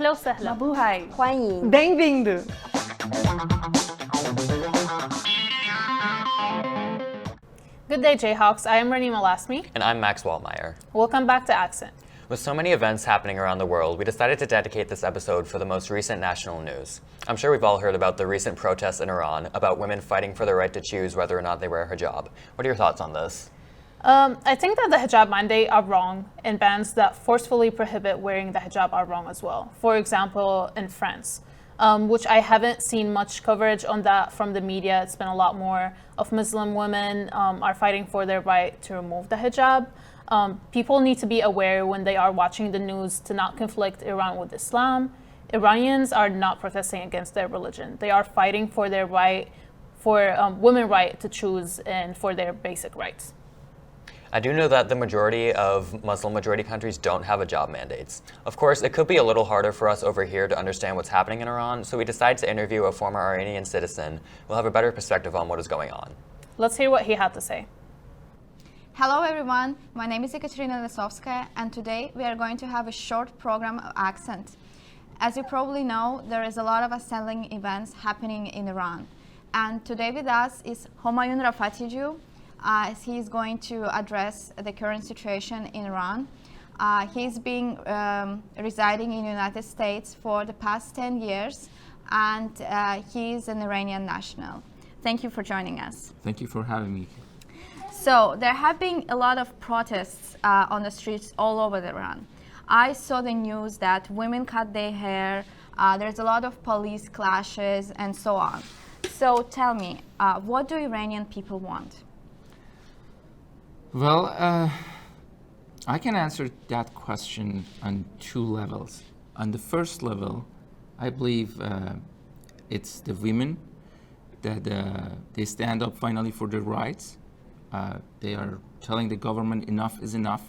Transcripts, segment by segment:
أهلا وسهلا. Mabuhay. 欢迎 Bem-vindo. Good day, Jayhawks. I am Renee Malasmi. And I'm Max Wallmeyer. Welcome back to Accent. With so many events happening around the world, we decided to dedicate this episode for the most recent national news. I'm sure we've all heard about the recent protests in Iran about women fighting for the right to choose whether or not they wear a hijab. What are your thoughts on this? I think that the hijab mandate are wrong, and bans that forcefully prohibit wearing the hijab are wrong as well. For example, in France, which I haven't seen much coverage on that from the media. It's been a lot more of Muslim women are fighting for their right to remove the hijab. People need to be aware when they are watching the news to not conflict Iran with Islam. Iranians are not protesting against their religion. They are fighting for their right, for women's right to choose and for their basic rights. I do know that the majority of Muslim majority countries don't have hijab mandates. Of course, it could be a little harder for us over here to understand what's happening in Iran, so we decided to interview a former Iranian citizen. We'll have a better perspective on what is going on. Let's hear what he had to say. Hello everyone, my name is Ekaterina Lesovskaya, and today we are going to have a short program of Accent. As you probably know, there is a lot of unsettling events happening in Iran. And today with us is Homayoon Rafatijo. He is going to address the current situation in Iran. He's been residing in the United States for the past 10 years, and he is an Iranian national. Thank you for joining us. Thank you for having me. So there have been a lot of protests on the streets all over Iran. I saw the news that women cut their hair, there's a lot of police clashes and so on. So tell me, what do Iranian people want? Well, I can answer that question on two levels. On the first level, I believe it's the women that they stand up finally for their rights. They are telling the government enough is enough.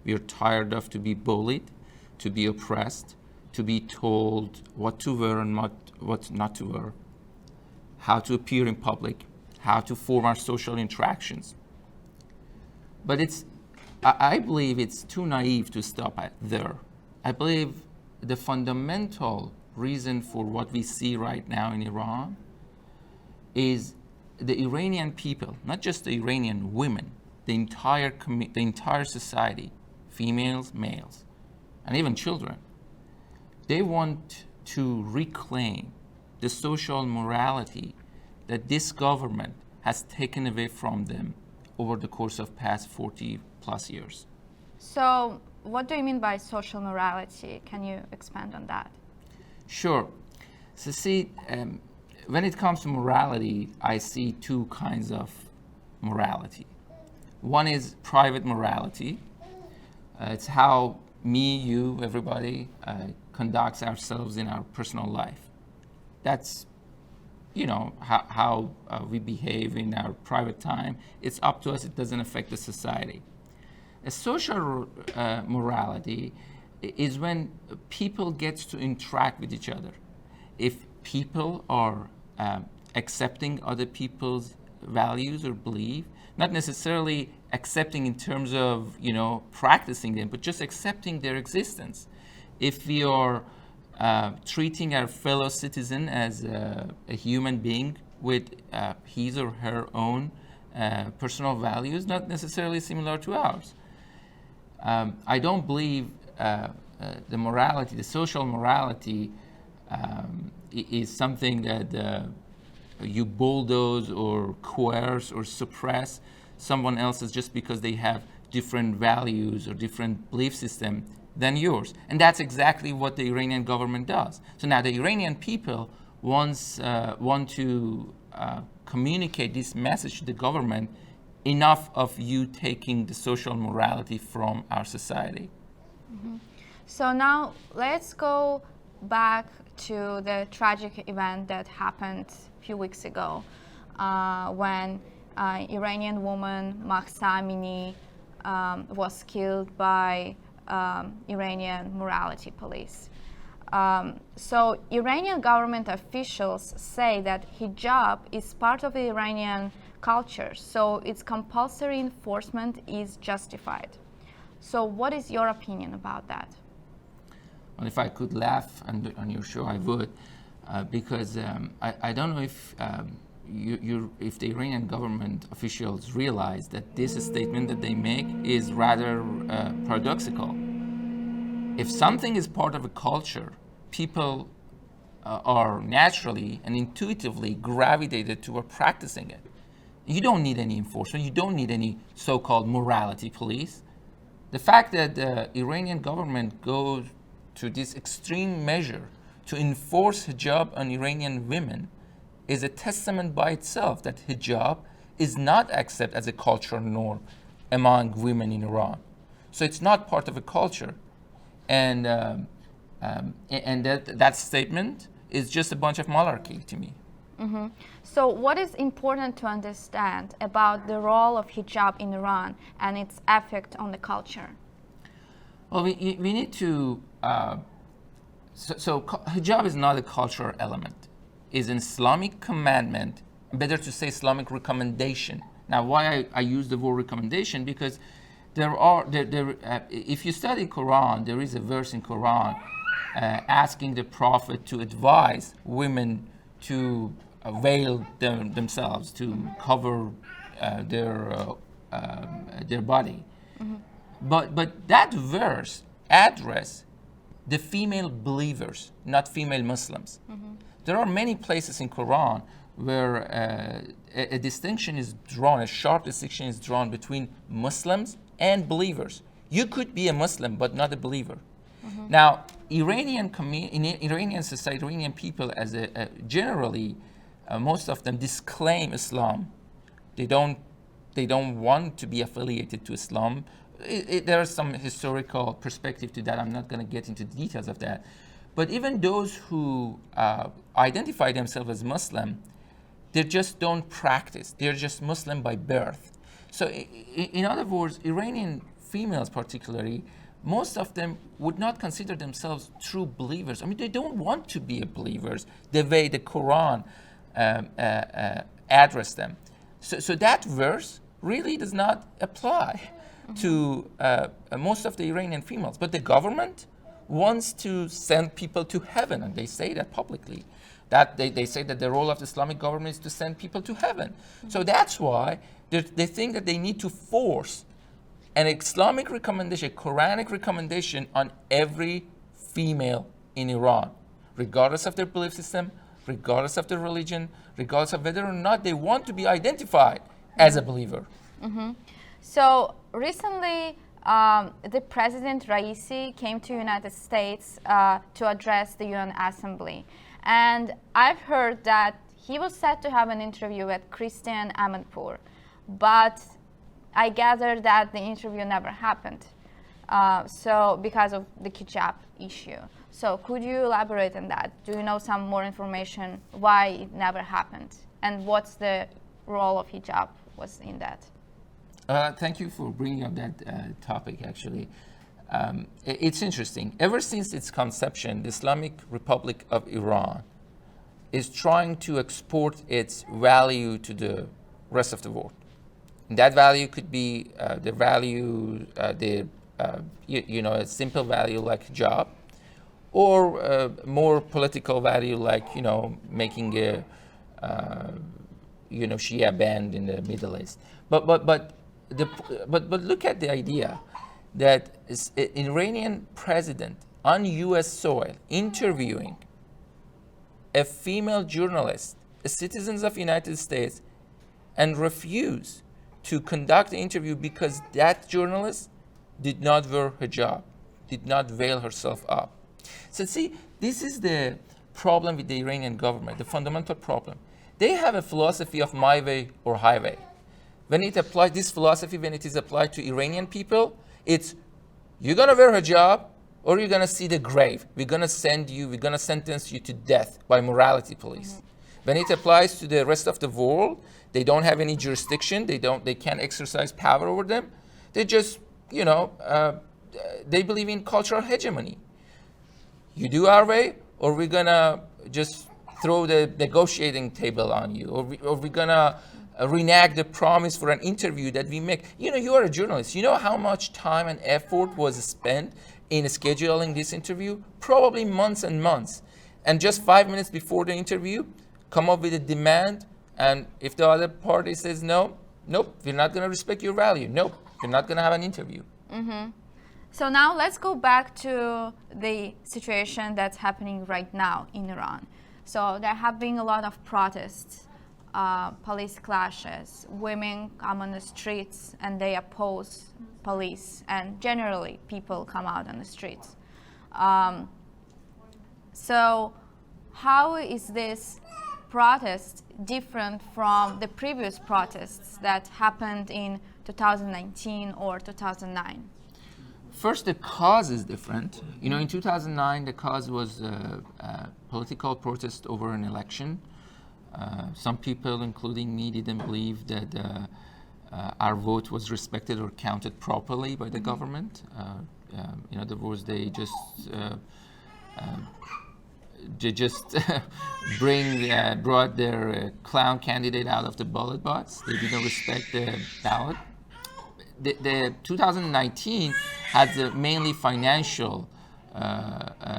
We are tired of to be bullied, to be oppressed, to be told what to wear and what not to wear, how to appear in public, how to form our social interactions. But I believe it's too naive to stop there. I believe the fundamental reason for what we see right now in Iran is the Iranian people, not just the Iranian women, the entire society, females, males, and even children. They want to reclaim the social morality that this government has taken away from them over the course of past 40 plus years. So what do you mean by social morality? Can you expand on that? Sure. So see, when it comes to morality, I see two kinds of morality. One is private morality. It's how me, you, everybody conducts ourselves in our personal life. That's how we behave in our private time. It's up to us. It doesn't affect the society. A social morality is when people get to interact with each other. If people are accepting other people's values or belief, not necessarily accepting in terms of practicing them, but just accepting their existence. If we are treating our fellow citizen as a human being with his or her own personal values, not necessarily similar to ours. I don't believe the morality, the social morality, is something that you bulldoze or coerce or suppress someone else's just because they have different values or different belief system than yours. And that's exactly what the Iranian government does. So now the Iranian people want to communicate this message to the government, enough of you taking the social morality from our society. Mm-hmm. So now let's go back to the tragic event that happened a few weeks ago when Iranian woman Mahsa Amini was killed by Iranian morality police. So Iranian government officials say that hijab is part of the Iranian culture, so its compulsory enforcement is justified. So what is your opinion about that? and if I could laugh on your show, I would, because I don't know if if the Iranian government officials realize that this statement that they make is rather paradoxical. If something is part of a culture, people are naturally and intuitively gravitated toward practicing it. You don't need any enforcement. You don't need any so-called morality police. The fact that the Iranian government goes to this extreme measure to enforce hijab on Iranian women is a testament by itself that hijab is not accepted as a cultural norm among women in Iran. So it's not part of a culture. And that statement is just a bunch of malarkey to me. Mm-hmm. So what is important to understand about the role of hijab in Iran and its effect on the culture? Well, we need to, hijab is not a cultural element. It's an Islamic commandment, better to say Islamic recommendation. Now, why I use the word recommendation, because if you study Quran, there is a verse in Quran asking the Prophet to advise women to veil themselves, to cover their body. Mm-hmm. But that verse address the female believers, not female Muslims. Mm-hmm. There are many places in Quran where a distinction is drawn, a sharp distinction is drawn between Muslims and believers. You could be a Muslim but not a believer. Mm-hmm. Now, Iranian society, Iranian people, as generally, most of them disclaim Islam. They don't want to be affiliated to Islam. There is some historical perspective to that. I'm not going to get into the details of that. But even those who identify themselves as Muslim, they just don't practice. They're just Muslim by birth. So in other words, Iranian females particularly, most of them would not consider themselves true believers. I mean, they don't want to be believers the way the Quran addressed them. So that verse really does not apply to most of the Iranian females. But the government wants to send people to heaven, and they say that publicly. That they say that the role of the Islamic government is to send people to heaven. Mm-hmm. So that's why they think that they need to force an Islamic recommendation, a Quranic recommendation on every female in Iran, regardless of their belief system, regardless of their religion, regardless of whether or not they want to be identified as a believer. Mm-hmm. So recently, the President Raisi came to United States to address the UN Assembly. And I've heard that he was set to have an interview with Christian Amanpour, but I gather that the interview never happened. So because of the hijab issue. So could you elaborate on that? Do you know some more information why it never happened? And what's the role of hijab was in that? Thank you for bringing up that topic, actually. It's interesting. Ever since its conception, the Islamic Republic of Iran is trying to export its value to the rest of the world. And that value could be the value, a simple value like hijab, or more political value like, making a, Shia band in the Middle East. But look at the idea that an Iranian president on U.S. soil interviewing a female journalist, a citizen of the United States, and refuse to conduct the interview because that journalist did not wear hijab, did not veil herself up. So see, this is the problem with the Iranian government, the fundamental problem. They have a philosophy of my way or highway. When it applies, this philosophy, when it is applied to Iranian people, it's you're gonna wear hijab or you're gonna see the grave. We're gonna sentence you to death by morality police. Mm-hmm. When it applies to the rest of the world, they don't have any jurisdiction. They can't exercise power over them. They just, they believe in cultural hegemony. You do our way, or we're gonna just throw the negotiating table on you, or we're gonna renege the promise for an interview that we make. You are a journalist. You know how much time and effort was spent in scheduling this interview, probably months and months. And just 5 minutes before the interview, come up with a demand. And if the other party says no, nope, we're not going to respect your value. Nope, you're not going to have an interview. So now let's go back to the situation that's happening right now in Iran. So there have been a lot of protests, police clashes, women come on the streets and they oppose police, and generally people come out on the streets. So how is this protest different from the previous protests that happened in 2019 or 2009? First, the cause is different. In 2009, the cause was political protest over an election. Some people, including me, didn't believe that our vote was respected or counted properly by the government. In other words, they just brought their clown candidate out of the ballot box. They didn't respect the ballot. The 2019 had mainly financial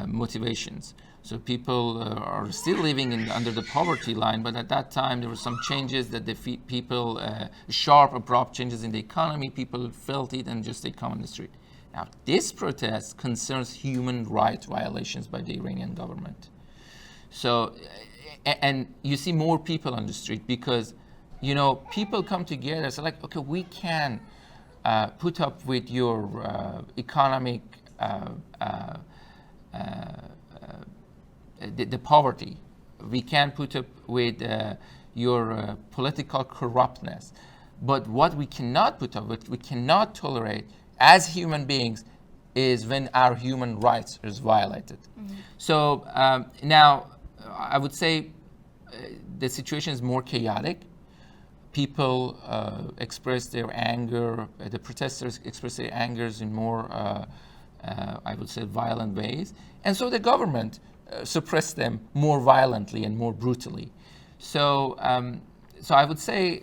motivations. So people are still living under the poverty line, but at that time there were some changes that people, sharp, abrupt changes in the economy, people felt it and just they come on the street. Now, this protest concerns human rights violations by the Iranian government. So, and you see more people on the street because, people come together. So like, okay, we can put up with your economic, the poverty. We can put up with your political corruptness. But what we cannot put up with, we cannot tolerate as human beings is when our human rights is violated. So now I would say the situation is more chaotic. People express their anger, the protesters express their angers in more, I would say, violent ways. And so the government suppressed them more violently and more brutally. So, so I would say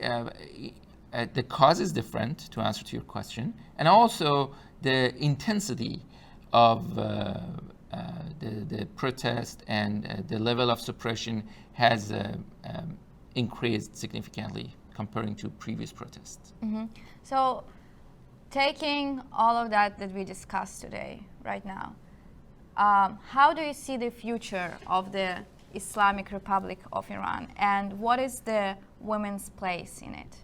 the cause is different, to answer to your question, and also the intensity of the protest and the level of suppression has increased significantly comparing to previous protests. So taking all of that we discussed today, right now, how do you see the future of the Islamic Republic of Iran, and what is the women's place in it?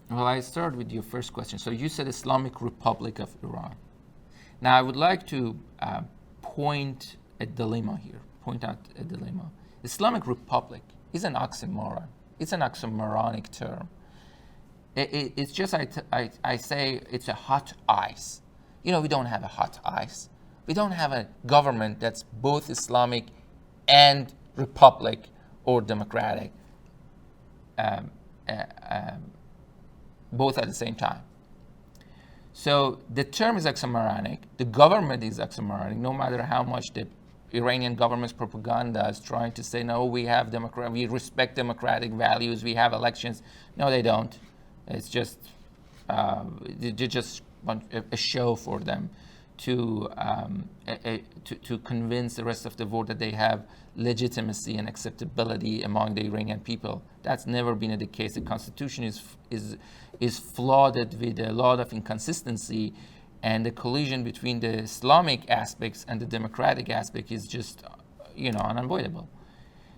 Well, I start with your first question. So you said Islamic Republic of Iran. Now I would like to point a dilemma here, point out a dilemma. Islamic Republic is an oxymoron. It's an oxymoronic term. It's just, I say it's a hot ice. We don't have a hot ice. We don't have a government that's both Islamic and republic or democratic, both at the same time. So the term is oxymoronic. The government is oxymoronic, no matter how much the Iranian government's propaganda is trying to say, no, we respect democratic values, we have elections. No, they don't. It's just a show for them to convince the rest of the world that they have legitimacy and acceptability among the Iranian people. That's never been the case. The constitution is flawed with a lot of inconsistency, and the collision between the Islamic aspects and the democratic aspect is just, unavoidable.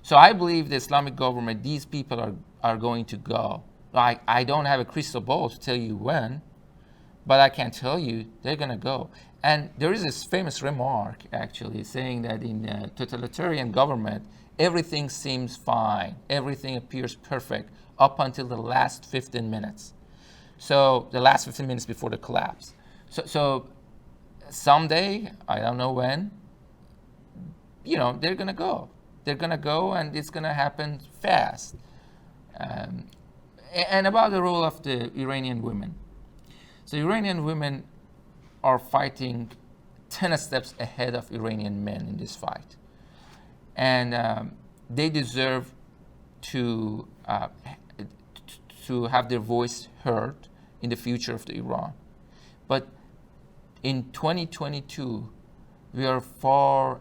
So I believe the Islamic government, these people are going to go. I don't have a crystal ball to tell you when, but I can tell you they're going to go. And there is this famous remark, actually, saying that in a totalitarian government, everything seems fine, everything appears perfect up until the last 15 minutes. So the last 15 minutes before the collapse. So someday, I don't know when, they're going to go. They're going to go, and it's going to happen fast. And about the role of the Iranian women. So Iranian women are fighting 10 steps ahead of Iranian men in this fight. And they deserve to have their voice heard in the future of the Iran. But in 2022, we are far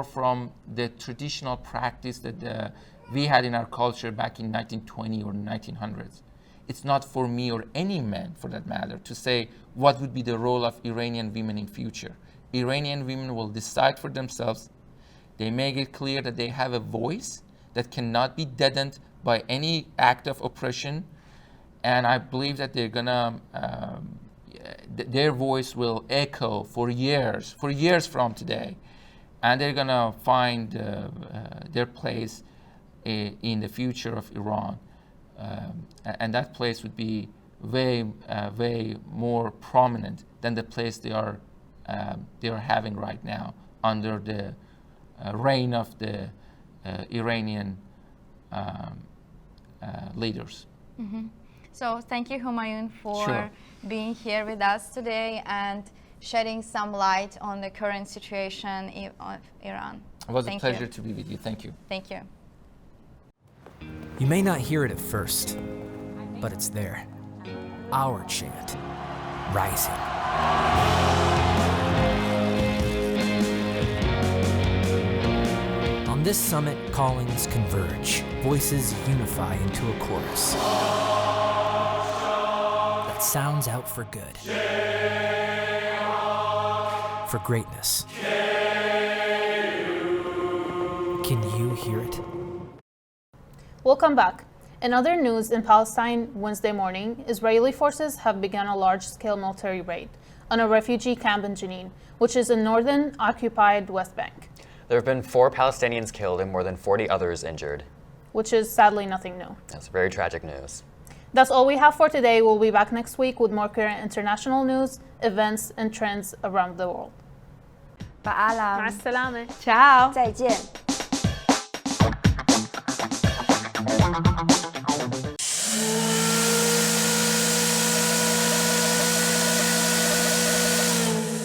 from the traditional practice that we had in our culture back in 1920 or 1900s. It's not for me or any man, for that matter, to say what would be the role of Iranian women in future. Iranian women will decide for themselves. They make it clear that they have a voice that cannot be deadened by any act of oppression, and I believe that they're gonna, their voice will echo for years from today, and they're gonna find their place in the future of Iran, and that place would be way more prominent than the place they are having right now under the reign of the Iranian leaders. Mm-hmm. So thank you, Homayoon, for Sure. being here with us today and shedding some light on the current situation of Iran. It was Thank a pleasure you. to be with you. Thank you. Thank you. You may not hear it at first, but it's there. Our chant, rising. On this summit, callings converge, voices unify into a chorus that sounds out for good, for greatness. Can you hear it? Welcome back. In other news, in Palestine, Wednesday morning, Israeli forces have begun a large-scale military raid on a refugee camp in Jenin, which is in northern occupied West Bank, There have been 4 Palestinians killed and more than 40 others injured. which is sadly nothing new. That's very tragic news. That's all we have for today. We'll be back next week with more current international news, events, and trends around the world. مع مع السلامة السلامة. Ciao. 再见。